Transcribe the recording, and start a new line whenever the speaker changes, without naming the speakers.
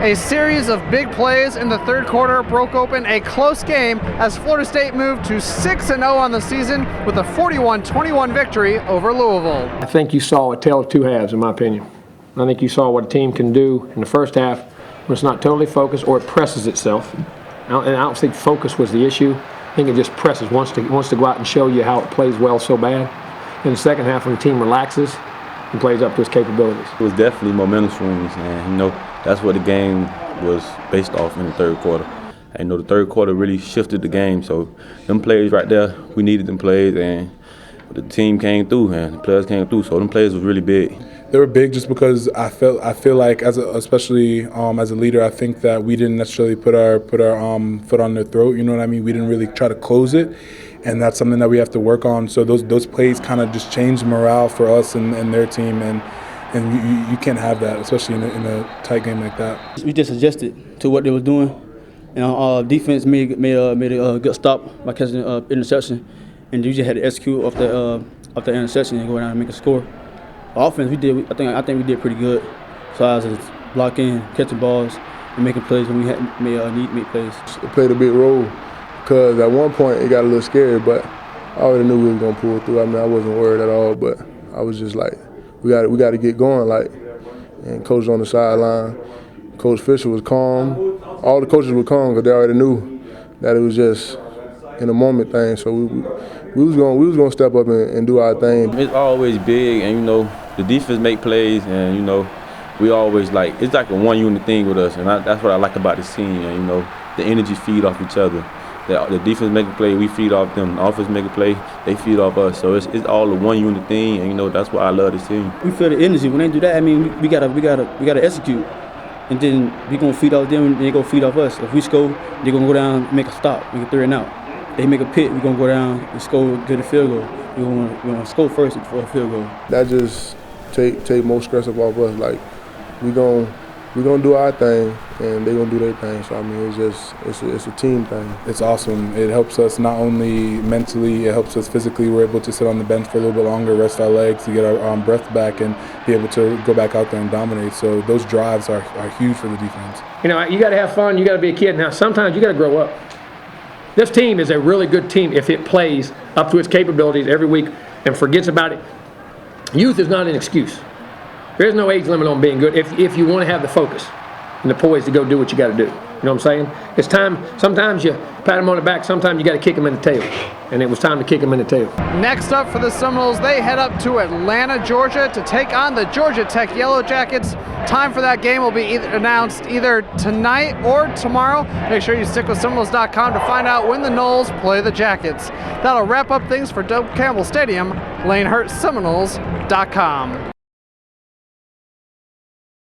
A series of big plays in the third quarter broke open a close game as Florida State moved to 6-0 on the season with a 41-21 victory over Louisville.
I think you saw a tale of two halves, in my opinion. I think you saw what a team can do in the first half when it's not totally focused or it presses itself. And I don't think focus was the issue. I think it just presses, wants to go out and show you how it plays well so bad. In the second half, when the team relaxes and plays up to its capabilities.
It was definitely momentum swings, and that's what the game was based off in the third quarter. And the third quarter really shifted the game. So them plays right there, we needed them plays, and the team came through, and the players came through. So them plays was really big.
They were big just because I feel like especially as a leader, I think that we didn't necessarily put our foot on their throat. You know what I mean? We didn't really try to close it, and that's something that we have to work on. So those plays kind of just changed morale for us and their team, and you can't have that, especially in a tight game like that.
We just adjusted to what they were doing, and defense made a good stop by catching an interception, and you just had to execute off the interception and go down and make a score. Offense, I think we did pretty good. So I was blocking, catching balls, and making plays when we had need to make plays.
It played a big role because at one point it got a little scary, but I already knew we were gonna pull through. I mean, I wasn't worried at all, but I was just like, we got to get going, like. And coach on the sideline, Coach Fisher was calm. All the coaches were calm because they already knew that it was just in a moment thing. So we was gonna step up and do our thing.
It's always big, and the defense make plays, and we always it's like a one unit thing with us, and that's what I like about this team. And the energy feed off each other. The defense make a play, we feed off them. The offense make a play, they feed off us. So it's all a one unit thing, and that's why I love this team.
We feel the energy when they do that. I mean, we gotta execute, and then we gonna feed off them, and they gonna feed off us. If we score, they gonna go down, and make a stop, make a 3 and out. They make a pick, we're going to go down and score, get a field goal. We want to score first for a field goal.
That just take more stress off us. Like, we're gonna do our thing, and they're going to do their thing. So, I mean, it's a team thing.
It's awesome. It helps us not only mentally, it helps us physically. We're able to sit on the bench for a little bit longer, rest our legs, to get our breath back, and be able to go back out there and dominate. So those drives are huge for the defense.
You got to have fun. You got to be a kid. Now, sometimes you got to grow up. This team is a really good team if it plays up to its capabilities every week and forgets about it. Youth is not an excuse. There is no age limit on being good if you want to have the focus and the poise to go do what you got to do. You know what I'm saying? It's time. Sometimes you pat them on the back. Sometimes you got to kick them in the tail. And it was time to kick them in the tail.
Next up for the Seminoles, they head up to Atlanta, Georgia to take on the Georgia Tech Yellow Jackets. Time for that game will be announced either tonight or tomorrow. Make sure you stick with Seminoles.com to find out when the Noles play the Jackets. That'll wrap up things for Doak Campbell Stadium. Lane Hurt, Seminoles.com.